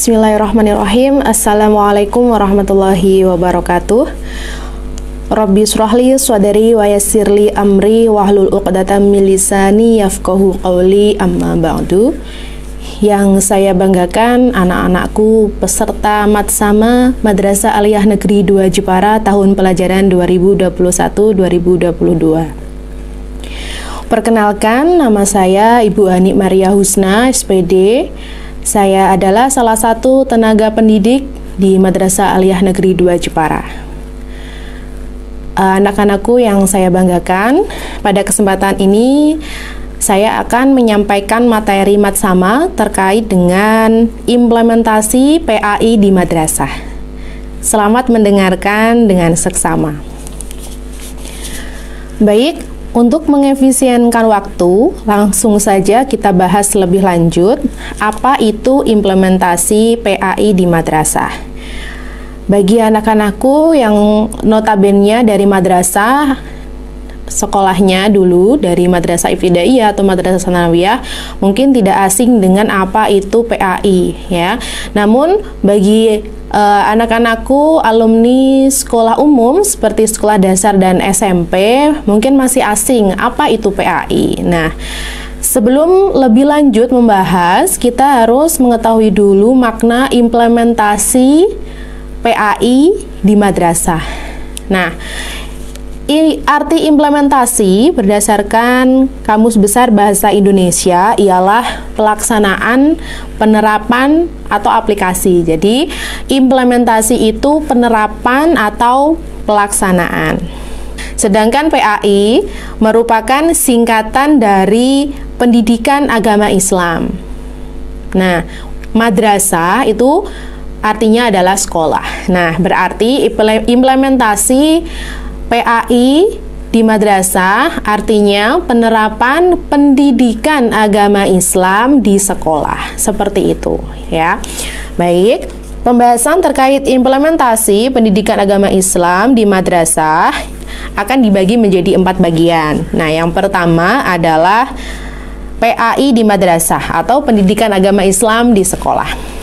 Bismillahirrahmanirrahim. Assalamualaikum warahmatullahi wabarakatuh. Rabbi shrahli sadri wa yassirli amri wahlul 'uqdatam min lisani yafqahu qawli, amma ba'du. Yang saya banggakan anak-anakku peserta Matsama Madrasah Aliyah Negeri 2 Jepara tahun pelajaran 2021-2022. Perkenalkan, nama saya Ibu Hani Maria Husna, SPD. Saya adalah salah satu tenaga pendidik di Madrasah Aliyah Negeri 2 Jepara. Anak-anakku yang saya banggakan, pada kesempatan ini saya akan menyampaikan materi Matsama terkait dengan implementasi PAI di madrasah. Selamat mendengarkan dengan seksama. Baik, untuk mengefisienkan waktu, langsung saja kita bahas lebih lanjut apa itu implementasi PAI di madrasah. Bagi anak-anakku yang notabene dari madrasah, sekolahnya dulu dari madrasah ibtidaiyah atau madrasah tsanawiyah, mungkin tidak asing dengan apa itu PAI ya. Namun bagi anak-anakku alumni sekolah umum seperti sekolah dasar dan SMP mungkin masih asing apa itu PAI. Nah, sebelum lebih lanjut membahas, kita harus mengetahui dulu makna implementasi PAI di madrasah. Nah, arti implementasi berdasarkan Kamus Besar Bahasa Indonesia ialah pelaksanaan, penerapan, atau aplikasi. Jadi, implementasi itu penerapan atau pelaksanaan. Sedangkan PAI merupakan singkatan dari Pendidikan Agama Islam. Nah, madrasah itu artinya adalah sekolah. Nah, berarti implementasi PAI di madrasah artinya penerapan pendidikan agama Islam di sekolah. Seperti itu ya. Baik, pembahasan terkait implementasi pendidikan agama Islam di madrasah akan dibagi menjadi 4 bagian. Nah, yang pertama adalah PAI di madrasah atau pendidikan agama Islam di sekolah.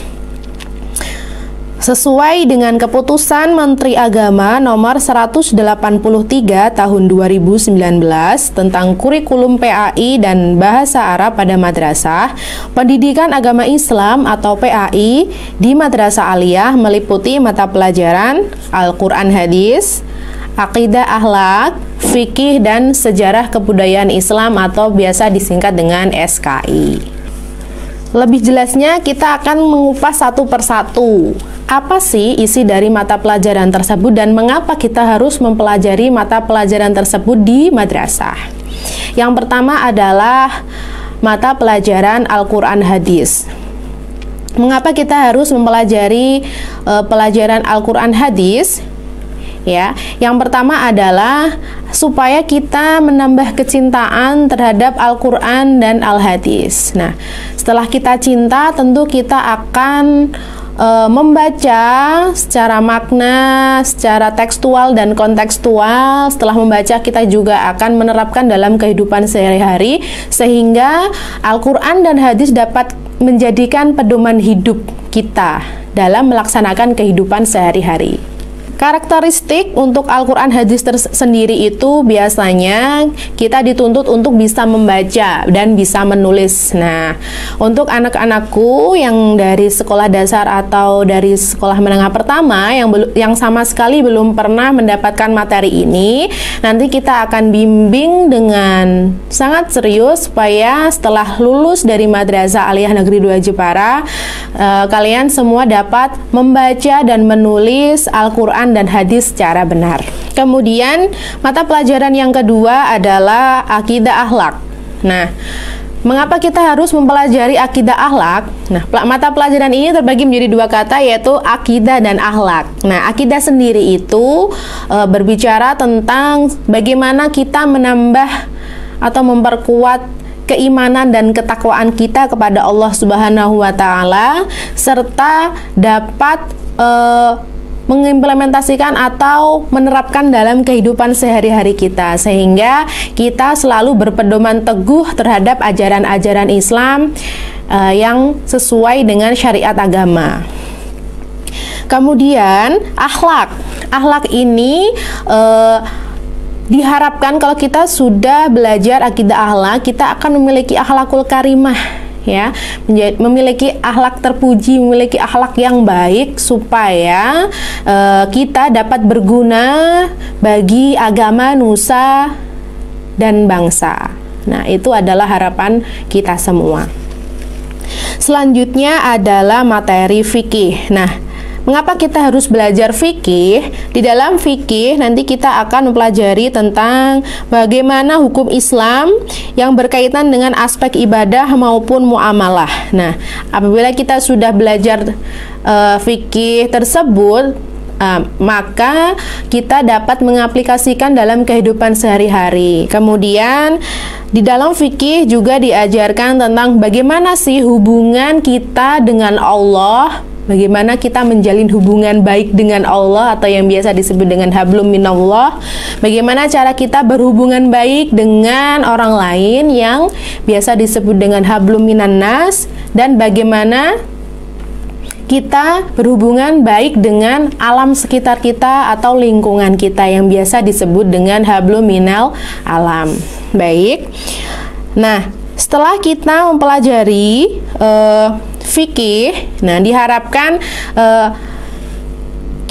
Sesuai dengan keputusan Menteri Agama nomor 183 tahun 2019 tentang kurikulum PAI dan bahasa Arab pada madrasah, pendidikan agama Islam atau PAI di Madrasah Aliyah meliputi mata pelajaran Al-Quran Hadis, Aqidah Akhlak, Fikih, dan Sejarah Kebudayaan Islam atau biasa disingkat dengan SKI. Lebih jelasnya kita akan mengupas satu persatu. Apa sih isi dari mata pelajaran tersebut dan mengapa kita harus mempelajari mata pelajaran tersebut di madrasah? Yang pertama adalah mata pelajaran Al-Quran Hadis. Mengapa kita harus mempelajari pelajaran Al-Quran Hadis? Ya, yang pertama adalah supaya kita menambah kecintaan terhadap Al-Quran dan Al-Hadis. Nah, setelah kita cinta, tentu kita akan membaca secara makna, secara tekstual dan kontekstual. Setelah membaca, kita juga akan menerapkan dalam kehidupan sehari-hari sehingga Al-Quran dan Hadis dapat menjadikan pedoman hidup kita dalam melaksanakan kehidupan sehari-hari. Karakteristik untuk Al-Quran Hadis sendiri itu biasanya kita dituntut untuk bisa membaca dan bisa menulis. Nah, untuk anak-anakku yang dari sekolah dasar atau dari sekolah menengah pertama yang sama sekali belum pernah mendapatkan materi ini, nanti kita akan bimbing dengan sangat serius supaya setelah lulus dari Madrasah Aliyah Negeri 2 Jepara, kalian semua dapat membaca dan menulis Al-Quran dan Hadis secara benar. Kemudian mata pelajaran yang kedua adalah Aqidah Akhlak. Nah, mengapa kita harus mempelajari Aqidah Akhlak? Nah, mata pelajaran ini terbagi menjadi 2 kata, yaitu akidah dan akhlak. Nah, akidah sendiri itu berbicara tentang bagaimana kita menambah atau memperkuat keimanan dan ketakwaan kita kepada Allah Subhanahu wa Ta'ala, serta dapat mengimplementasikan atau menerapkan dalam kehidupan sehari-hari kita, sehingga kita selalu berpedoman teguh terhadap ajaran-ajaran Islam, yang sesuai dengan syariat agama. Kemudian akhlak ini diharapkan kalau kita sudah belajar akidah akhlak, kita akan memiliki akhlakul karimah, ya, memiliki akhlak terpuji, memiliki akhlak yang baik supaya kita dapat berguna bagi agama, nusa, dan bangsa. Nah, itu adalah harapan kita semua. Selanjutnya adalah materi fikih. Nah, mengapa kita harus belajar fikih? Di dalam fikih nanti kita akan mempelajari tentang bagaimana hukum Islam yang berkaitan dengan aspek ibadah maupun muamalah. Nah, apabila kita sudah belajar fikih tersebut, maka kita dapat mengaplikasikan dalam kehidupan sehari-hari. Kemudian di dalam fikih juga diajarkan tentang bagaimana sih hubungan kita dengan Allah, bagaimana kita menjalin hubungan baik dengan Allah atau yang biasa disebut dengan hablum minallah, bagaimana cara kita berhubungan baik dengan orang lain yang biasa disebut dengan hablum minannas, dan bagaimana kita berhubungan baik dengan alam sekitar kita atau lingkungan kita yang biasa disebut dengan hablum minal alam. Baik. Nah, setelah kita mempelajari fikih, nah diharapkan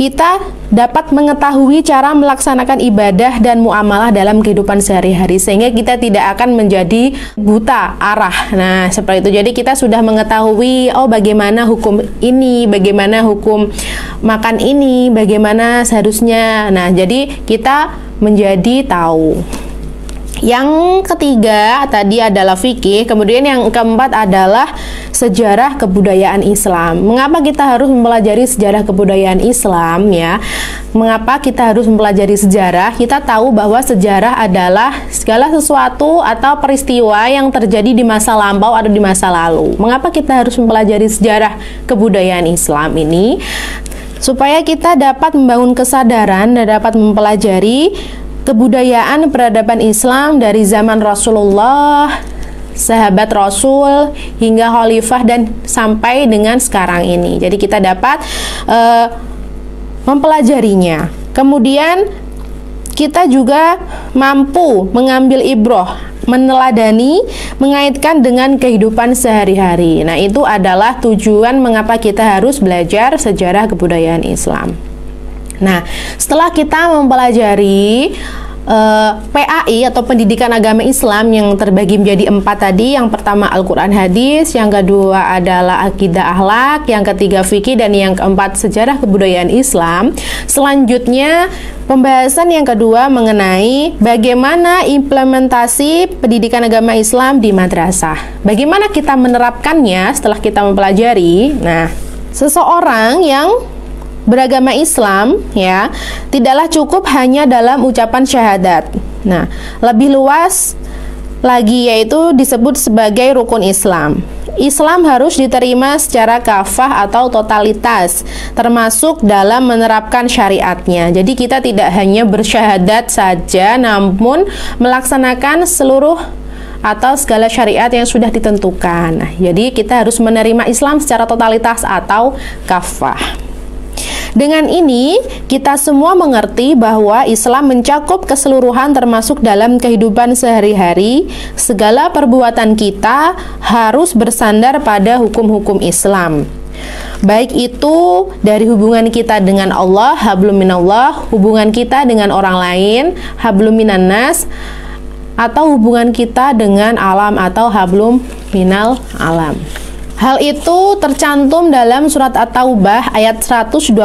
kita dapat mengetahui cara melaksanakan ibadah dan muamalah dalam kehidupan sehari-hari, sehingga kita tidak akan menjadi buta arah. Nah, seperti itu. Jadi kita sudah mengetahui, oh bagaimana hukum ini, bagaimana hukum makan ini, bagaimana seharusnya. Nah, jadi kita menjadi tahu. Yang ketiga tadi adalah fikih, kemudian yang keempat adalah sejarah kebudayaan Islam. Mengapa kita harus mempelajari sejarah kebudayaan Islam, ya? Mengapa kita harus mempelajari sejarah? Kita tahu bahwa sejarah adalah segala sesuatu atau peristiwa yang terjadi di masa lampau atau di masa lalu. Mengapa kita harus mempelajari sejarah kebudayaan Islam ini? Supaya kita dapat membangun kesadaran dan dapat mempelajari kebudayaan peradaban Islam dari zaman Rasulullah, sahabat Rasul, hingga khalifah dan sampai dengan sekarang ini. Jadi kita dapat mempelajarinya. Kemudian kita juga mampu mengambil ibroh, meneladani, mengaitkan dengan kehidupan sehari-hari. Nah, itu adalah tujuan mengapa kita harus belajar sejarah kebudayaan Islam. Nah, setelah kita mempelajari PAI atau pendidikan agama Islam yang terbagi menjadi 4 tadi, yang pertama Al-Quran Hadis, yang kedua adalah akidah akhlak, yang ketiga fikih, dan yang keempat sejarah kebudayaan Islam. Selanjutnya pembahasan yang kedua mengenai bagaimana implementasi pendidikan agama Islam di madrasah. Bagaimana kita menerapkannya setelah kita mempelajari. Nah, seseorang yang beragama Islam, ya, tidaklah cukup hanya dalam ucapan syahadat. Nah, lebih luas lagi yaitu disebut sebagai rukun Islam. Islam harus diterima secara kafah atau totalitas, termasuk dalam menerapkan syariatnya. Jadi kita tidak hanya bersyahadat saja, namun melaksanakan seluruh atau segala syariat yang sudah ditentukan. Nah, jadi kita harus menerima Islam secara totalitas atau kafah. Dengan ini, kita semua mengerti bahwa Islam mencakup keseluruhan termasuk dalam kehidupan sehari-hari. Segala perbuatan kita harus bersandar pada hukum-hukum Islam. Baik itu dari hubungan kita dengan Allah, hablum minallah, hubungan kita dengan orang lain, hablum minannas, atau hubungan kita dengan alam atau hablum minal alam. Hal itu tercantum dalam surat At-Taubah ayat 122.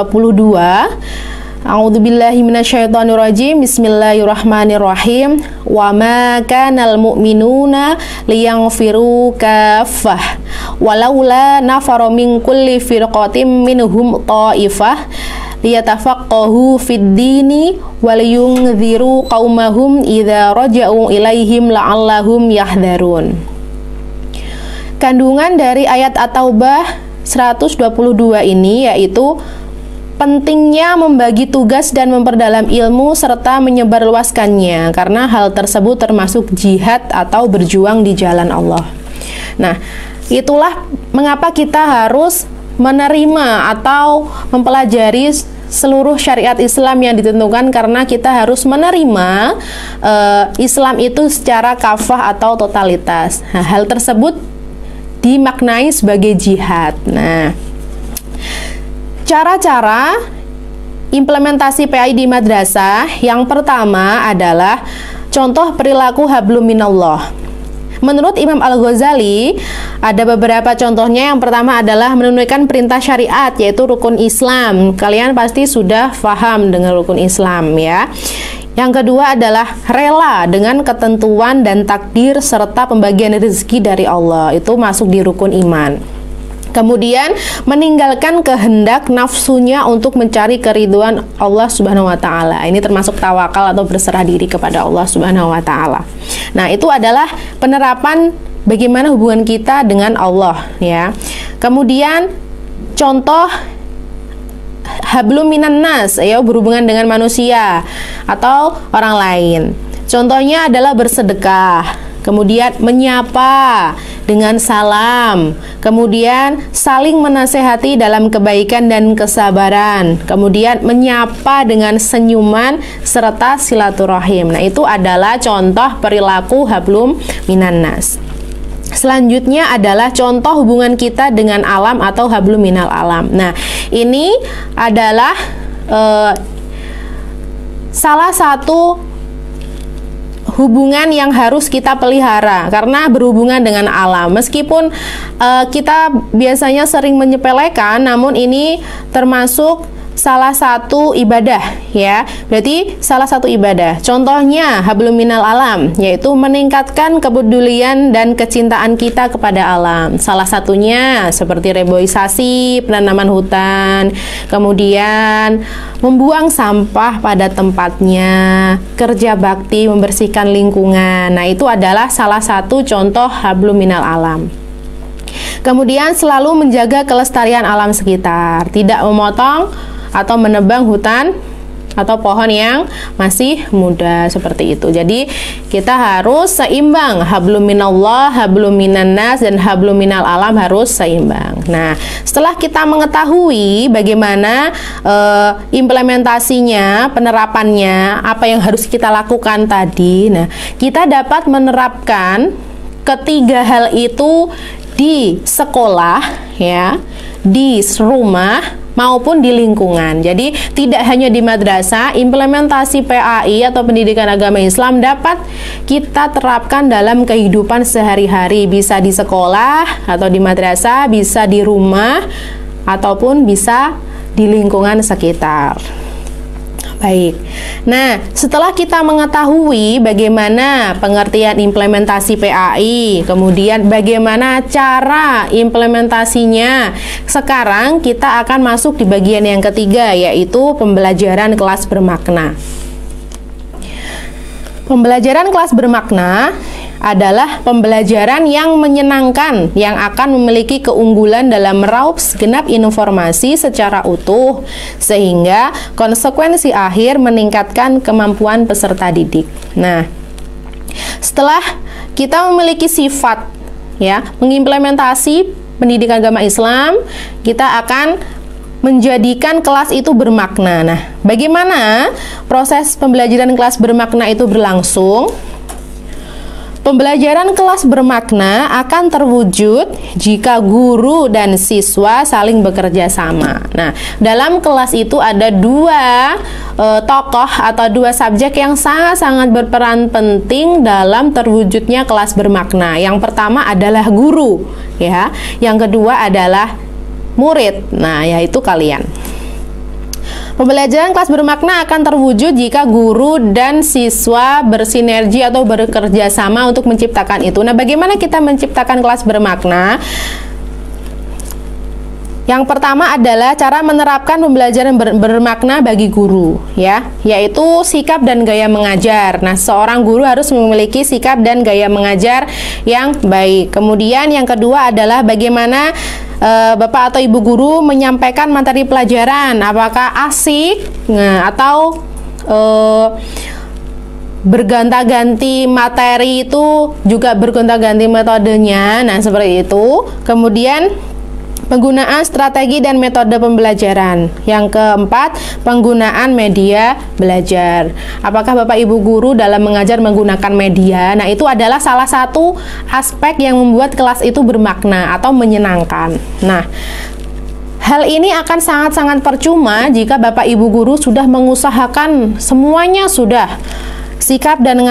A'udzubillahi minasyaitonirrajim. Bismillahirrahmanirrahim. Wa ma kanal mu'minuna liyaghfiru kaffah walaula nafara min kulli firqatin minhum ta'ifah liyatafaqqahu fid-dini waliyunziru qaumahum idza raja'u ilaihim la'allahum yahdharun. Kandungan dari ayat At-Taubah 122 ini yaitu pentingnya membagi tugas dan memperdalam ilmu serta menyebarluaskannya, karena hal tersebut termasuk jihad atau berjuang di jalan Allah. Nah, itulah mengapa kita harus menerima atau mempelajari seluruh syariat Islam yang ditentukan, karena kita harus menerima Islam itu secara kafah atau totalitas. Nah, hal tersebut dimaknai sebagai jihad. Nah, cara-cara implementasi PAI di madrasah yang pertama adalah contoh perilaku hablum minallah. Menurut Imam Al-Ghazali, ada beberapa contohnya. Yang pertama adalah menunaikan perintah syariat, yaitu rukun Islam. Kalian pasti sudah paham dengan rukun Islam ya. Yang kedua adalah rela dengan ketentuan dan takdir serta pembagian rezeki dari Allah. Itu masuk di rukun iman. Kemudian meninggalkan kehendak nafsunya untuk mencari keriduan Allah Subhanahu wa taala. Ini termasuk tawakal atau berserah diri kepada Allah Subhanahu wa taala. Nah, itu adalah penerapan bagaimana hubungan kita dengan Allah ya. Kemudian contoh hablum minan nas, ya, berhubungan dengan manusia atau orang lain. Contohnya adalah bersedekah, kemudian menyapa dengan salam, kemudian saling menasehati dalam kebaikan dan kesabaran, kemudian menyapa dengan senyuman serta silaturahim. Nah, itu adalah contoh perilaku hablum minan nas. Selanjutnya adalah contoh hubungan kita dengan alam atau hablum minal alam. Nah, ini adalah salah satu hubungan yang harus kita pelihara karena berhubungan dengan alam. Meskipun kita biasanya sering menyepelekan, namun ini termasuk salah satu ibadah ya. Berarti salah satu ibadah. Contohnya hablum minal alam, yaitu meningkatkan kepedulian dan kecintaan kita kepada alam. Salah satunya seperti reboisasi, penanaman hutan, kemudian membuang sampah pada tempatnya, kerja bakti membersihkan lingkungan. Nah, itu adalah salah satu contoh hablum minal alam. Kemudian selalu menjaga kelestarian alam sekitar, tidak memotong atau menebang hutan atau pohon yang masih muda seperti itu. Jadi kita harus seimbang, hablum minallah, hablum minan nas, dan hablum minal alam harus seimbang. Nah, setelah kita mengetahui bagaimana implementasinya, penerapannya, apa yang harus kita lakukan tadi, nah, kita dapat menerapkan ketiga hal itu di sekolah ya, di rumah maupun di lingkungan. Jadi tidak hanya di madrasah, implementasi PAI atau pendidikan agama Islam dapat kita terapkan dalam kehidupan sehari-hari, bisa di sekolah atau di madrasah, bisa di rumah ataupun bisa di lingkungan sekitar. Baik. Nah, setelah kita mengetahui bagaimana pengertian implementasi PAI, kemudian bagaimana cara implementasinya, sekarang kita akan masuk di bagian yang ketiga, yaitu pembelajaran kelas bermakna. Pembelajaran kelas bermakna adalah pembelajaran yang menyenangkan, yang akan memiliki keunggulan dalam meraup segenap informasi secara utuh, sehingga konsekuensi akhir meningkatkan kemampuan peserta didik. Nah, setelah kita memiliki sifat ya, mengimplementasi pendidikan agama Islam, kita akan menjadikan kelas itu bermakna. Nah, bagaimana proses pembelajaran kelas bermakna itu berlangsung? Pembelajaran kelas bermakna akan terwujud jika guru dan siswa saling bekerja sama. Nah, dalam kelas itu ada dua tokoh atau dua subjek yang sangat-sangat berperan penting dalam terwujudnya kelas bermakna. Yang pertama adalah guru, ya. Yang kedua adalah murid. Nah, yaitu kalian. Pembelajaran kelas bermakna akan terwujud jika guru dan siswa bersinergi atau bekerja sama untuk menciptakan itu. Nah, bagaimana kita menciptakan kelas bermakna? Yang pertama adalah cara menerapkan pembelajaran bermakna bagi guru, ya, yaitu sikap dan gaya mengajar. Nah, seorang guru harus memiliki sikap dan gaya mengajar yang baik. Kemudian yang kedua adalah bagaimana Bapak atau Ibu guru menyampaikan materi pelajaran, apakah asik atau bergonta-ganti materi itu juga bergonta-ganti metodenya. Nah, seperti itu. Kemudian penggunaan strategi dan metode pembelajaran. Yang keempat, penggunaan media belajar. Apakah Bapak Ibu guru dalam mengajar menggunakan media? Nah, itu adalah salah satu aspek yang membuat kelas itu bermakna atau menyenangkan. Nah, hal ini akan sangat-sangat percuma jika Bapak Ibu guru sudah mengusahakan semuanya sudah. Sikap dan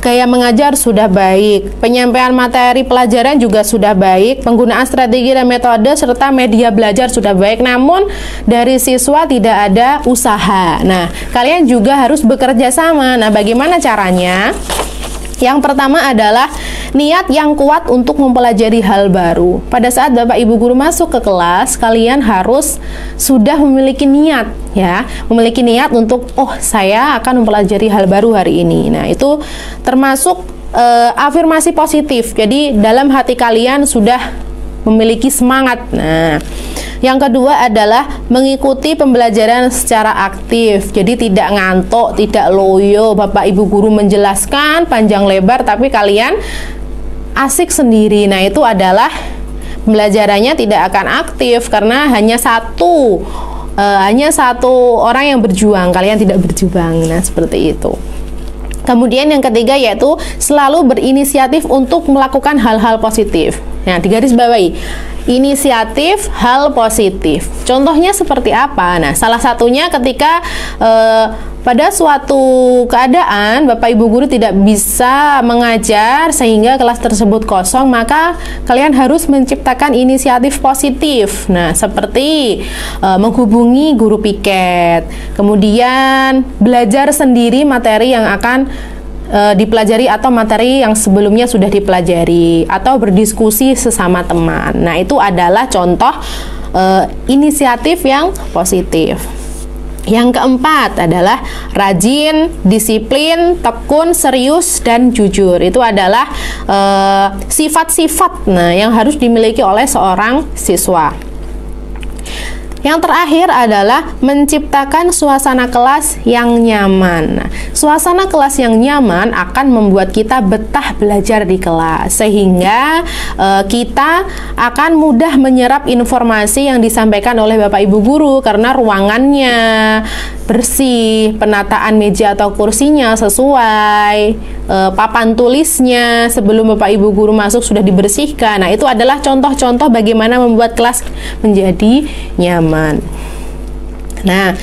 gaya mengajar sudah baik, penyampaian materi pelajaran juga sudah baik, penggunaan strategi dan metode serta media belajar sudah baik, namun dari siswa tidak ada usaha. Nah, kalian juga harus bekerja sama. Nah, bagaimana caranya? Yang pertama adalah niat yang kuat untuk mempelajari hal baru. Pada saat Bapak Ibu guru masuk ke kelas, kalian harus sudah memiliki niat, ya, memiliki niat untuk, oh, saya akan mempelajari hal baru hari ini. Nah, itu termasuk afirmasi positif. Jadi dalam hati kalian sudah memiliki semangat. Nah, yang kedua adalah mengikuti pembelajaran secara aktif. Jadi tidak ngantuk, tidak loyo. Bapak Ibu guru menjelaskan panjang lebar tapi kalian asik sendiri. Nah, itu adalah pembelajarannya tidak akan aktif karena hanya satu orang yang berjuang, kalian tidak berjuang. Nah, seperti itu. Kemudian yang ketiga yaitu selalu berinisiatif untuk melakukan hal-hal positif. Nah, digarisbawahi, inisiatif hal positif. Contohnya seperti apa? Nah, salah satunya ketika pada suatu keadaan Bapak Ibu guru tidak bisa mengajar sehingga kelas tersebut kosong, maka kalian harus menciptakan inisiatif positif. Nah, seperti menghubungi guru piket, kemudian belajar sendiri materi yang akan dipelajari atau materi yang sebelumnya sudah dipelajari, atau berdiskusi sesama teman. Nah, itu adalah contoh inisiatif yang positif. Yang keempat adalah rajin, disiplin, tekun, serius, dan jujur. Itu adalah sifat-sifat yang harus dimiliki oleh seorang siswa. Yang terakhir adalah menciptakan suasana kelas yang nyaman. Nah, suasana kelas yang nyaman akan membuat kita betah belajar di kelas, sehingga kita akan mudah menyerap informasi yang disampaikan oleh Bapak Ibu guru karena ruangannya bersih, penataan meja atau kursinya sesuai, papan tulisnya sebelum Bapak Ibu guru masuk sudah dibersihkan. Nah, itu adalah contoh-contoh bagaimana membuat kelas menjadi nyaman. Nah,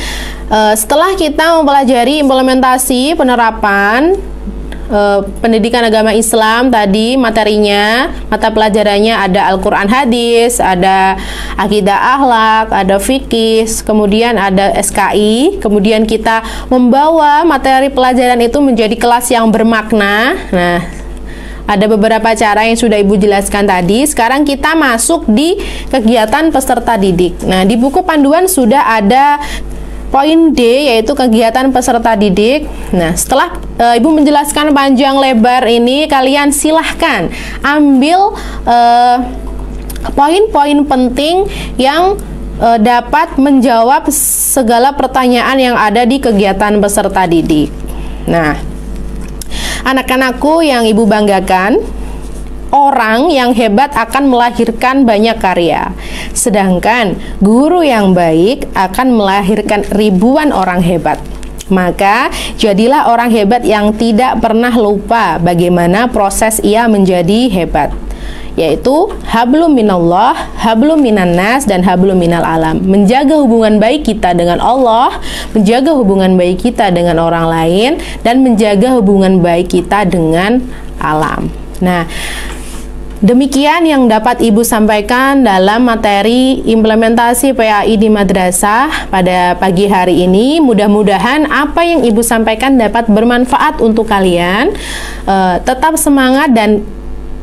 setelah kita mempelajari implementasi penerapan pendidikan agama Islam tadi, materinya, mata pelajarannya ada Al-Quran hadis, ada akidah akhlak, ada fikih, kemudian ada SKI, kemudian kita membawa materi pelajaran itu menjadi kelas yang bermakna. Nah, ada beberapa cara yang sudah Ibu jelaskan tadi. Sekarang kita masuk di kegiatan peserta didik. Nah, di buku panduan sudah ada poin D, yaitu kegiatan peserta didik. Nah, setelah Ibu menjelaskan panjang lebar ini, kalian silahkan ambil poin-poin penting yang dapat menjawab segala pertanyaan yang ada di kegiatan peserta didik. Nah, anak-anakku yang Ibu banggakan, orang yang hebat akan melahirkan banyak karya, sedangkan guru yang baik akan melahirkan ribuan orang hebat. Maka jadilah orang hebat yang tidak pernah lupa bagaimana proses ia menjadi hebat, yaitu hablum minallah, hablum minannas, dan hablum minal alam. Menjaga hubungan baik kita dengan Allah, menjaga hubungan baik kita dengan orang lain, dan menjaga hubungan baik kita dengan alam. Nah, demikian yang dapat Ibu sampaikan dalam materi implementasi PAI di madrasah pada pagi hari ini. Mudah-mudahan apa yang Ibu sampaikan dapat bermanfaat untuk kalian. Tetap semangat dan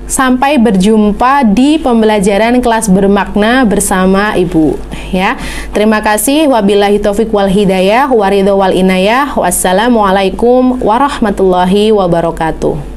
sampai berjumpa di pembelajaran kelas bermakna bersama Ibu, ya. Terima kasih. Wabillahi taufiq wal hidayah, waridho wal inayah. Wassalamualaikum warahmatullahi wabarakatuh.